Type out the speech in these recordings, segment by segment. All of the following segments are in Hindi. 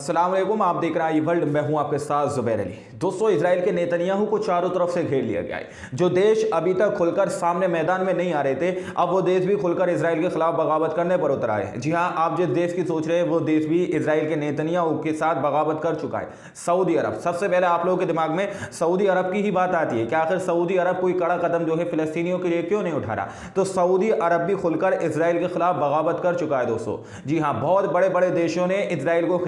अस्सलाम वालेकुम, आप देख रहे हैं ये वर्ल्ड। मैं हूं आपके साथ जुबैर अली। दोस्तों, इजराइल के नेतन्याहू को चारों तरफ से घेर लिया गया है। जो देश अभी तक खुलकर सामने मैदान में नहीं आ रहे थे, अब वो देश भी खुलकर इजराइल के खिलाफ बगावत करने पर उतर आए हैं। जी हां, आप जिस देश की सोच रहे हैं वो देश भी इजराइल के नेतन्याहू के साथ बगावत कर चुका है, सऊदी अरब। सबसे पहले आप लोगों के दिमाग में सऊदी अरब की ही बात आती है कि आखिर सऊदी अरब कोई कड़ा कदम जो है फिलिस्तीनियों के लिए क्यों नहीं उठा रहा। तो सऊदी अरब भी खुलकर इजराइल के खिलाफ बगावत कर चुका है दोस्तों। जी हां, बहुत बड़े बड़े देशों ने इजराइल को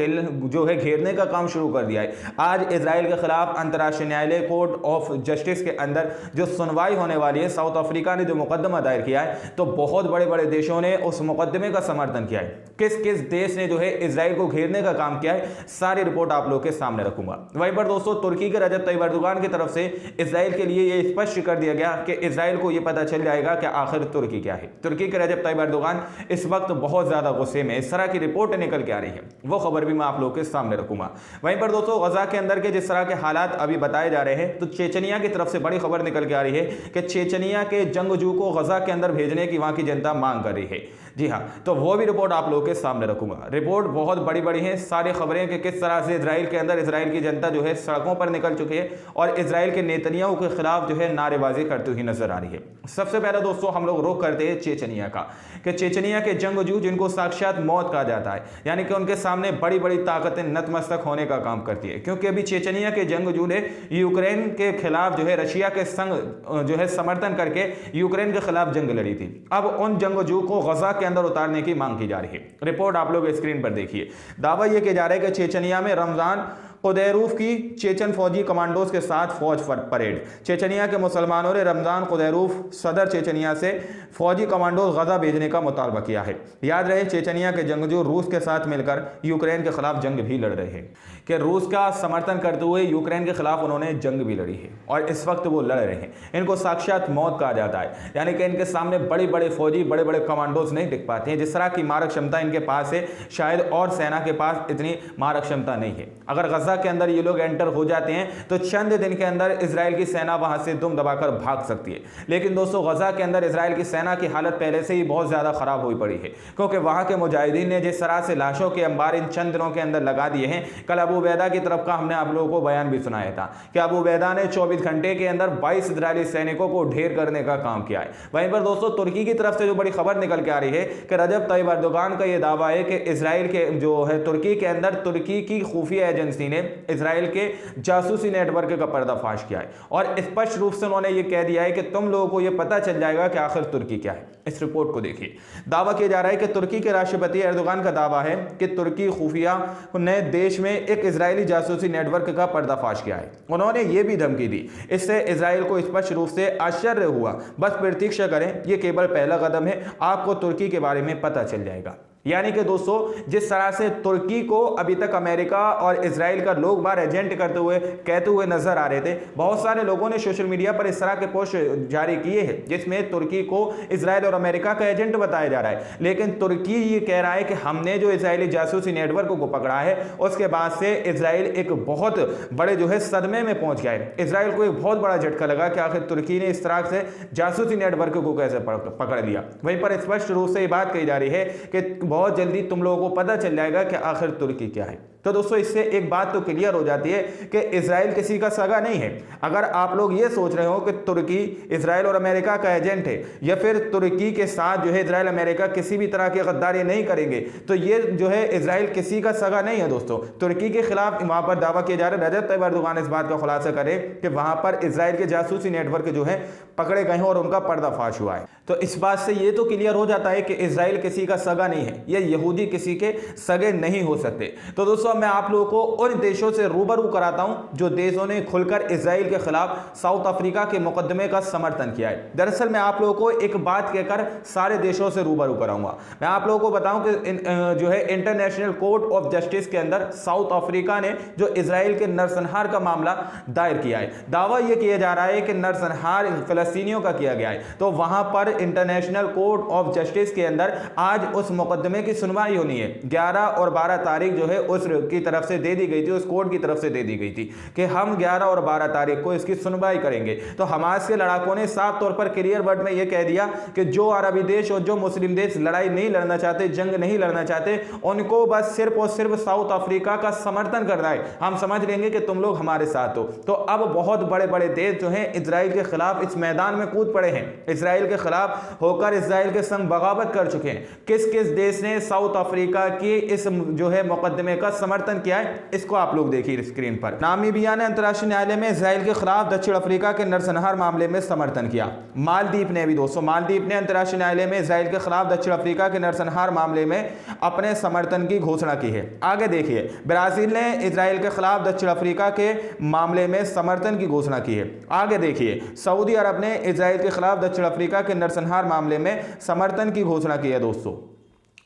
जो है घेरने का काम शुरू कर दिया है। आज इजराइल के खिलाफ अंतर्राष्ट्रीय न्यायालय कोर्ट ऑफ जस्टिस के अंदर जो सुनवाई होने वाली है, साउथ अफ्रीका ने जो मुकदमा दायर किया है, तो बहुत बड़े बड़े देशों ने उस मुकदमे का समर्थन किया है। किस किस देश ने जो है इजराइल को घेरने का काम किया है, सारी रिपोर्ट आप लोग के सामने रखूंगा। वहीं पर दोस्तों, तुर्की के रजब तय्यब एर्दोगान की तरफ से इजराइल के लिए यह स्पष्ट कर दिया गया कि इजराइल को यह पता चल जाएगा कि आखिर तुर्की क्या है। तुर्की के रजब तय्यब एर्दोगान इस वक्त बहुत ज्यादा गुस्से में, इस तरह की रिपोर्ट निकल के आ रही है, वो खबर भी मैं आप लोग के सामने रखूंगा। वहीं पर दोस्तों, गजा के अंदर के जिस तरह के हालात अभी बताए जा रहे हैं, तो चेचनिया की तरफ से बड़ी खबर निकल के आ रही है कि चेचनिया के जंगजू को गजा के अंदर भेजने की वहां की जनता मांग कर रही है। जी हां, तो वो भी रिपोर्ट आप लोगों के सामने रखूंगा। रिपोर्ट बहुत बड़ी बड़ी है, सारी खबरें कि किस तरह से इजराइल के अंदर इजराइल की जनता जो है सड़कों पर निकल चुकी है और इजराइल के नेतन्याहू के खिलाफ जो है नारेबाजी करती हुई नजर आ रही है। सबसे पहले दोस्तों, हम लोग रुख करते हैं चेचनिया का, कि चेचनिया के जंगजू जिनको साक्षात मौत कहा जाता है, यानी कि उनके सामने बड़ी बड़ी ताकतें नतमस्तक होने का काम करती है। क्योंकि अभी चेचनिया के जंगजू ने यूक्रेन के खिलाफ जो है रशिया के संग जो है समर्थन करके यूक्रेन के खिलाफ जंग लड़ी थी। अब उन जंगजू को गजा के अंदर उतारने की मांग की जा रही है। रिपोर्ट आप लोग स्क्रीन पर देखिए। दावा यह किया जा रहा है कि चेचनिया में रमजान खुदैरूफ की चेचन फौजी कमांडोज के साथ फौज परेड। चेचनिया के मुसलमानों ने रमजान खुदैरूफ सदर चेचनिया से फौजी कमांडोज गजा भेजने का मुतालबा किया है। याद रहे, चेचनिया के जंगजू रूस के साथ मिलकर यूक्रेन के खिलाफ जंग भी लड़ रहे हैं, कि रूस का समर्थन करते हुए यूक्रेन के खिलाफ उन्होंने जंग भी लड़ी है और इस वक्त वो लड़ रहे हैं। इनको साक्षात मौत कहा जाता है, यानी कि इनके सामने बड़े बड़े फौजी, बड़े बड़े कमांडोज नहीं टिक पाते हैं। जिस तरह की मारक क्षमता इनके पास है, शायद और सेना के पास इतनी मारक क्षमता नहीं है। अगर गजा के अंदर ये लोग एंटर हो जाते हैं तो चंद दिन के अंदर इजराइल की सेना वहां से दुम दबाकर भाग सकती है। लेकिन दोस्तों, गजा के अंदर इजराइल की सेना की हालत पहले से ही बहुत ज्यादा खराब हुई पड़ी है, क्योंकि वहां के मुजाहिदीन ने जिस तरह से लाशों के अंबार इन चंद दिनों के अंदर लगा दिए हैं। कल अबू उबैदा की तरफ का हमने आप लोगों को बयान भी सुनाया था कि अबू उबैदा ने 24 घंटे के अंदर 22 इजरायली सैनिकों को ढेर करने का काम किया है। वहीं पर दोस्तों, तुर्की की तरफ से जो बड़ी खबर निकल के आ रही है कि रजब तय्यब एर्दोगान का यह दावा है कि इजराइल के जो है तुर्की के अंदर तुर्की की खुफिया एजेंसी ने इजराइल के जासूसी नेटवर्क का पर्दाफाश किया है और स्पष्ट रूप से उन्होंने यह कह दिया है कि तुम लोगों को यह पता चल जाएगा कि आखिर तुर्की क्या है। इस रिपोर्ट को देखिए। दावा किया जा रहा है कि तुर्की के राष्ट्रपति एर्दोगान का दावा है कि तुर्की खुफिया ने देश में एक इजरायली जासूसी नेटवर्क का पर्दाफाश किया है। उन्होंने यह भी धमकी दी। इससे इजराइल को स्पष्ट रूप से आश्चर्य हुआ। बस प्रतीक्षा करें, यह केवल पहला कदम है, आपको तुर्की के बारे में पता चल जाएगा। यानी कि दोस्तों, जिस तरह से तुर्की को अभी तक अमेरिका और इजराइल का लोग बार एजेंट कहते हुए नजर आ रहे थे, बहुत सारे लोगों ने सोशल मीडिया पर इस तरह के पोस्ट जारी किए हैं जिसमें तुर्की को इजराइल और अमेरिका का एजेंट बताया जा रहा है। लेकिन तुर्की ये कह रहा है कि हमने जो इजरायली जासूसी नेटवर्क को पकड़ा है, उसके बाद से इजराइल एक बहुत बड़े जो है सदमे में पहुंच गया है। इजराइल को एक बहुत बड़ा झटका लगा कि आखिर तुर्की ने इस तरह से जासूसी नेटवर्क को कैसे पकड़ लिया। वहीं पर स्पष्ट रूप से ये बात कही जा रही है कि बहुत जल्दी तुम लोगों को पता चल जाएगा कि आखिर तुर्की क्या है। तो दोस्तों, इससे एक बात तो क्लियर हो जाती है कि इजराइल किसी का सगा नहीं है। अगर आप लोग ये सोच रहे हो कि तुर्की इजराइल और अमेरिका का एजेंट है या फिर तुर्की के साथ जो है इजराइल अमेरिका किसी भी तरह की गद्दारी नहीं करेंगे, तो ये जो है इजराइल किसी का सगा नहीं है। दोस्तों, तुर्की के खिलाफ वहां पर दावा किया जा रहा है। रजब तय्यब एर्दोगान इस बात का खुलासा करे कि वहां पर इजराइल के जासूसी नेटवर्क जो है पकड़े गए हैं और उनका पर्दाफाश हुआ है। तो इस बात से ये तो क्लियर हो जाता है कि इजराइल किसी का सगा नहीं है, या यहूदी किसी के सगे नहीं हो सकते। तो दोस्तों, मैं आप लोगों को उन देशों से रूबरू कराता हूं जो देशों ने खुलकर इजराइल के खिलाफ साउथ अफ्रीका के मुकदमे का समर्थन किया है। दरअसल मैं आप लोगों को एक बात कहकर सारे देशों से रूबरू कराऊंगा। मैं आप लोगों को बताऊं कि जो है इंटरनेशनल कोर्ट ऑफ जस्टिस के अंदर साउथ अफ्रीका ने जो इजराइल के नरसंहार का मामला दायर किया है। दावा यह किया जा रहा है कि नरसंहार फिलिस्तीनियों का किया गया है। तो वहां पर इंटरनेशनल कोर्ट ऑफ जस्टिस के अंदर आज उस मुकदमे की सुनवाई होनी है। 11 और 12 तारीख जो है उस की तरफ से दे दी गई थी, उस कोर्ट की तरफ से दे दी गई थी कि हम 11 और 12 तारीख को इसकी सुनवाई करेंगे। तो हमास के लड़ाकों ने साफ तौर पर क्लियर वर्ड में यह कह दिया कि जो अरबी देश और जो मुस्लिम देश लड़ाई नहीं लड़ना चाहते, जंग नहीं लड़ना चाहते, उनको बस सिर्फ और सिर्फ साउथ अफ्रीका का समर्थन करना है। हम समझ लेंगे कि तुम लोग हमारे साथ हो। तो अब बहुत बड़े बड़े देश जो हैं इजराइल के खिलाफ इस मैदान में कूद पड़े हैं, इजराइल के खिलाफ होकर इजराइल के संग बगावत कर चुके हैं। किस किस देश ने साउथ अफ्रीका की इस जो है मुकदमे का समर्थन किया है, इसको आप लोग देखिए स्क्रीन पर। नामीबिया ने अंतर्राष्ट्रीय न्यायालय में इजराइल के खिलाफ दक्षिण अफ्रीका के नरसंहार मामले में समर्थन किया। मालदीव ने भी दोस्तों, मालदीव ने अंतर्राष्ट्रीय न्यायालय में इजराइल के खिलाफ दक्षिण अफ्रीका के नरसंहार मामले में अपने समर्थन की घोषणा की है। आगे देखिए, ब्राजील ने इजराइल के खिलाफ दक्षिण अफ्रीका के मामले में समर्थन की घोषणा की है। आगे देखिए, सऊदी अरब ने इजराइल के खिलाफ दक्षिण अफ्रीका के नरसंहार मामले में समर्थन की घोषणा की है। दोस्तों,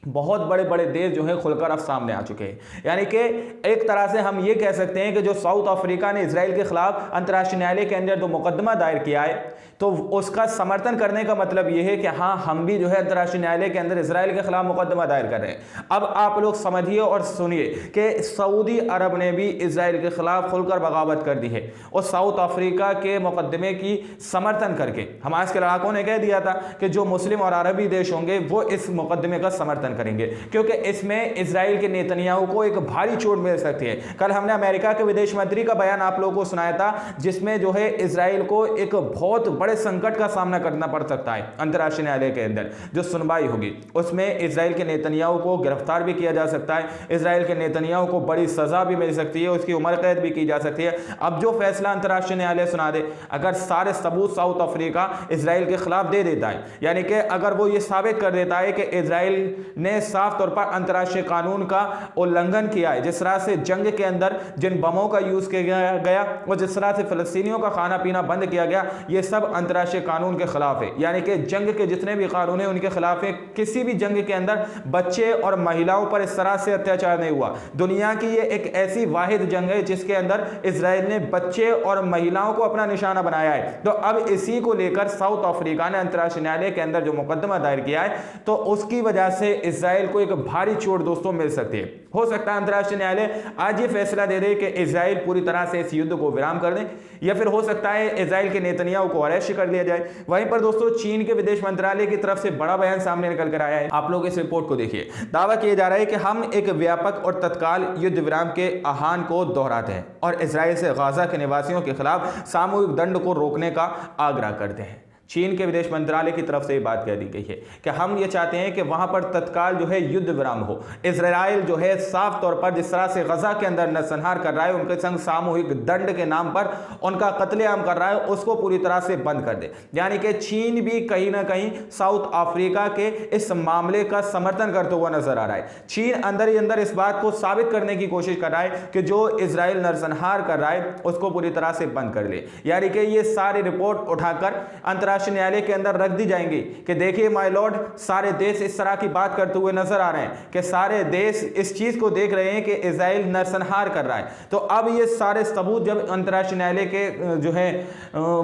बहुत बड़े बड़े देश जो है खुलकर अब सामने आ चुके हैं। यानी कि एक तरह से हम ये कह सकते हैं कि जो साउथ अफ्रीका ने इजराइल के खिलाफ अंतर्राष्ट्रीय न्यायालय के अंदर जो मुकदमा दायर किया है, तो उसका समर्थन करने का मतलब यह है कि हाँ, हम भी जो है अंतर्राष्ट्रीय न्यायालय के अंदर इजराइल के खिलाफ मुकदमा दायर कर रहे हैं। अब आप लोग समझिए और सुनिए कि सऊदी अरब ने भी इजराइल के खिलाफ खुलकर बगावत कर दी है और साउथ अफ्रीका के मुकदमे की समर्थन करके हमास के लड़ाकों ने कह दिया था कि जो मुस्लिम और अरबी देश होंगे वो इस मुकदमे का समर्थन करेंगे, क्योंकि इसमें इजराइल के नेतन्याहू को एक भारी चोट मिल सकती है। कल हमने अमेरिका के विदेश मंत्री का बयान आप लोगों को सुनाया था, जिसमें जो है इजराइल को एक बहुत बड़े संकट का सामना करना पड़ सकता है। अंतर्राष्ट्रीय न्यायालय के अंदर जो सुनवाई होगी उसमें इजराइल के नेतन्याहू को गिरफ्तार भी किया जा सकता है, इजराइल के नेतन्याहू को बड़ी सजा भी मिल सकती है, उसकी उम्र कैद भी की जा सकती है। अब जो फैसला अंतर्राष्ट्रीय न्यायालय सुना दे, अगर सारे सबूत साउथ अफ्रीका इजराइल के खिलाफ दे देता है, यानी कि अगर वो ये साबित कर देता है कि इजराइल ने साफ तौर पर अंतर्राष्ट्रीय कानून का उल्लंघन किया है, जिस तरह से जंग के अंदर जिन बमों का यूज किया गया और जिस तरह से फिलिस्तीनियों का खाना पीना बंद किया गया, ये सब अंतर्राष्ट्रीय कानून के खिलाफ है। यानी कि जंग के जितने भी कानून हैं उनके खिलाफ है। किसी भी जंग के अंदर बच्चे और महिलाओं पर इस तरह से अत्याचार नहीं हुआ। दुनिया की ये एक ऐसी वाहिद जंग है जिसके अंदर इजराइल ने बच्चे और महिलाओं को अपना निशाना बनाया है। तो अब इसी को लेकर साउथ अफ्रीका ने अंतर्राष्ट्रीय न्यायालय के अंदर जो मुकदमा दायर किया है, तो उसकी वजह से इजराइल को एक भारी चोट दोस्तों मिल सकती है। हो सकता है अंतर्राष्ट्रीय न्यायालय आज ये फैसला दे दे कि इजराइल पूरी तरह से इस युद्ध को विराम कर दे, या फिर हो सकता है इजराइल के नेतन्याहू को अरेस्ट कर लिया जाए। वहीं पर दोस्तों चीन के विदेश मंत्रालय की तरफ से बड़ा बयान सामने निकल कर आया है। आप लोग इस रिपोर्ट को देखिए। दावा किया जा रहा है कि हम एक व्यापक और तत्काल युद्ध विराम के आह्वान को दोहराते हैं और इजराइल से गाजा के निवासियों के खिलाफ सामूहिक दंड को रोकने का आग्रह करते हैं। चीन के विदेश मंत्रालय की तरफ से ये बात कह दी गई है कि हम ये चाहते हैं कि वहां पर तत्काल जो है युद्ध विराम हो। इजराइल जो है साफ तौर पर जिस तरह से गजा के अंदर नरसंहार कर रहा है, उनके संग सामूहिक दंड के नाम पर उनका कत्लेआम कर रहा है, उसको पूरी तरह से बंद कर दे। यानी कि चीन भी कहीं ना कहीं साउथ अफ्रीका के इस मामले का समर्थन करते हुआ नजर आ रहा है। चीन अंदर ही अंदर इस बात को साबित करने की कोशिश कर रहा है कि जो इजराइल नरसंहार कर रहा है उसको पूरी तरह से बंद कर ले। यानी कि ये सारी रिपोर्ट उठाकर अंतर्राष्ट्रीय न्यायालय के अंदर रख दी जाएंगी कि देखिए माय लॉर्ड, सारे देश इस तरह की बात करते हुए नजर आ रहे हैं कि सारे देश इस चीज को देख रहे हैं कि इजराइल नरसंहार कर रहा है। तो अब ये सारे सबूत जब अंतर्राष्ट्रीय न्यायालय के जो है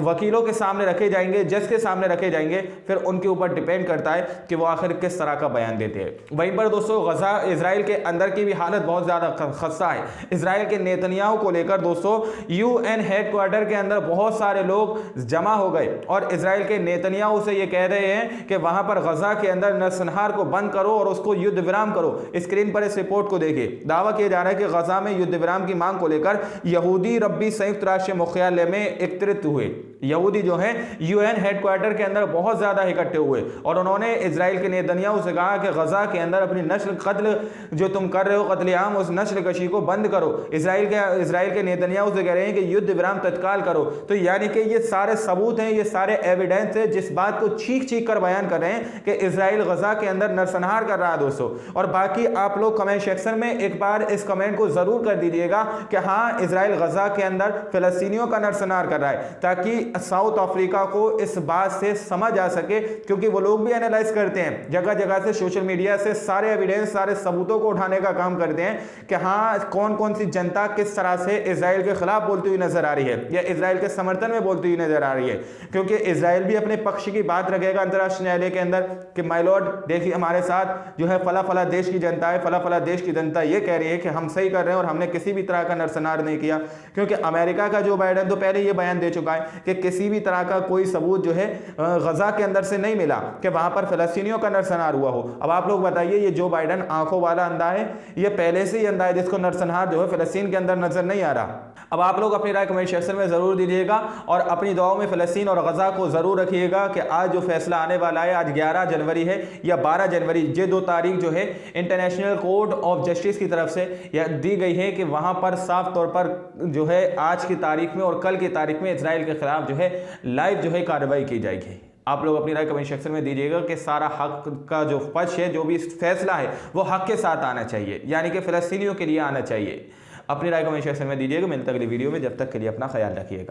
वकीलों के सामने रखे जाएंगे, जज के सामने रखे जाएंगे, फिर उनके ऊपर डिपेंड करता है कि वो आखिर किस तरह का बयान देते हैं। वहीं पर दोस्तों गजा इजराइल के अंदर की भी हालत बहुत ज्यादा खस्ता है। इजराइल के नेतन्याहू को लेकर दोस्तों यूएन हेडक्वार्टर के अंदर बहुत सारे लोग जमा हो गए और इजराइल के नेतन्याहू से ये कह रहे हैं कि वहां पर गजा के अंदर नरसंहार को बंद करो और उसको युद्ध विराम करो। स्क्रीन पर इस रिपोर्ट को देखिए। दावा किया जा रहा है कि गजा में युद्ध विराम की मांग को लेकर यहूदी रब्बी संयुक्त राष्ट्र मुख्यालय में एकत्रित हुए। यहूदी जो है यूएन हेडक्वार्टर के अंदर बहुत ज्यादा इकट्ठे हुए और उन्होंने इजराइल के नेतन्याहू से कहा कि गजा के अंदर अपनी नस्ल कत्ल जो तुम कर रहे हो, कत्लेआम, उस नस्ल कशी को बंद करो। इजराइल के नेतन्याहू से कह रहे हैं कि युद्ध विराम तत्काल करो। तो यानी कि ये सारे सबूत हैं, ये सारे एविडेंस है जिस बात को चीख चीख कर बयान कर रहे हैं कि इजराइल गजा के अंदर नरसंहार कर रहा है दोस्तों। और बाकी आप लोग कमेंट सेक्शन में एक बार इस कमेंट को जरूर कर दीजिएगा कि हाँ, इजराइल गजा के अंदर फिलिस्तीनियों का नरसंहार कर रहा है, ताकि साउथ अफ्रीका को इस बात से समझ आ सके, क्योंकि वो लोग भी एनालाइज करते हैं जगह जगह से, सोशल मीडिया से सारे एविडेंस, सारे सबूतों को उठाने का काम करते हैं कि हाँ, कौन कौन सी जनता किस तरह से इजराइल के खिलाफ बोलती हुई नजर आ रही है या इजराइल के समर्थन में बोलती हुई नजर आ रही है। क्योंकि इजराइल इसराइल भी अपने पक्ष की बात रखेगा अंतर्राष्ट्रीय न्यायालय के अंदर कि माय लॉर्ड देखिए हमारे साथ जो है फला फला देश की जनता है, फला फला देश की जनता ये कह रही है कि हम सही कर रहे हैं और हमने किसी भी तरह का नरसंहार नहीं किया। क्योंकि अमेरिका का जो बाइडेन तो पहले ये बयान दे चुका है कि किसी भी तरह का कोई सबूत जो है गजा के अंदर से नहीं मिला कि वहां पर फिलिस्तीनियों का नरसंहार हुआ हो। अब आप लोग बताइए, ये जो बाइडेन आंखों वाला अंधा है, ये पहले से ही अंधा है जिसको नरसंहार जो है फिलिस्तीन के अंदर नजर नहीं आ रहा। अब आप लोग अपनी राय कमेंट सेक्शन में जरूर दीजिएगा और अपनी दुआओं में फिलिस्तीन और गजा को जरूर रखिएगा कि आज जो फैसला आने वाला है, आज 11 जनवरी है या 12 जनवरी, ये 2 तारीख जो है इंटरनेशनल कोर्ट ऑफ जस्टिस की तरफ से यह दी गई है कि वहां पर साफ तौर पर जो है आज की तारीख में और कल की तारीख में इजराइल के खिलाफ जो है लाइव जो है कार्रवाई की जाएगी। आप लोग अपनी राय कमेंट सेक्शन में दीजिएगा कि सारा हक का जो पक्ष है, जो भी फैसला है वो हक के साथ आना चाहिए, यानी कि फिलिस्तीनियों के लिए आना चाहिए। अपनी राय कमेंट सेक्शन में दीजिएगा। मिलते अगली वीडियो में, जब तक के लिए अपना ख्याल रखिएगा।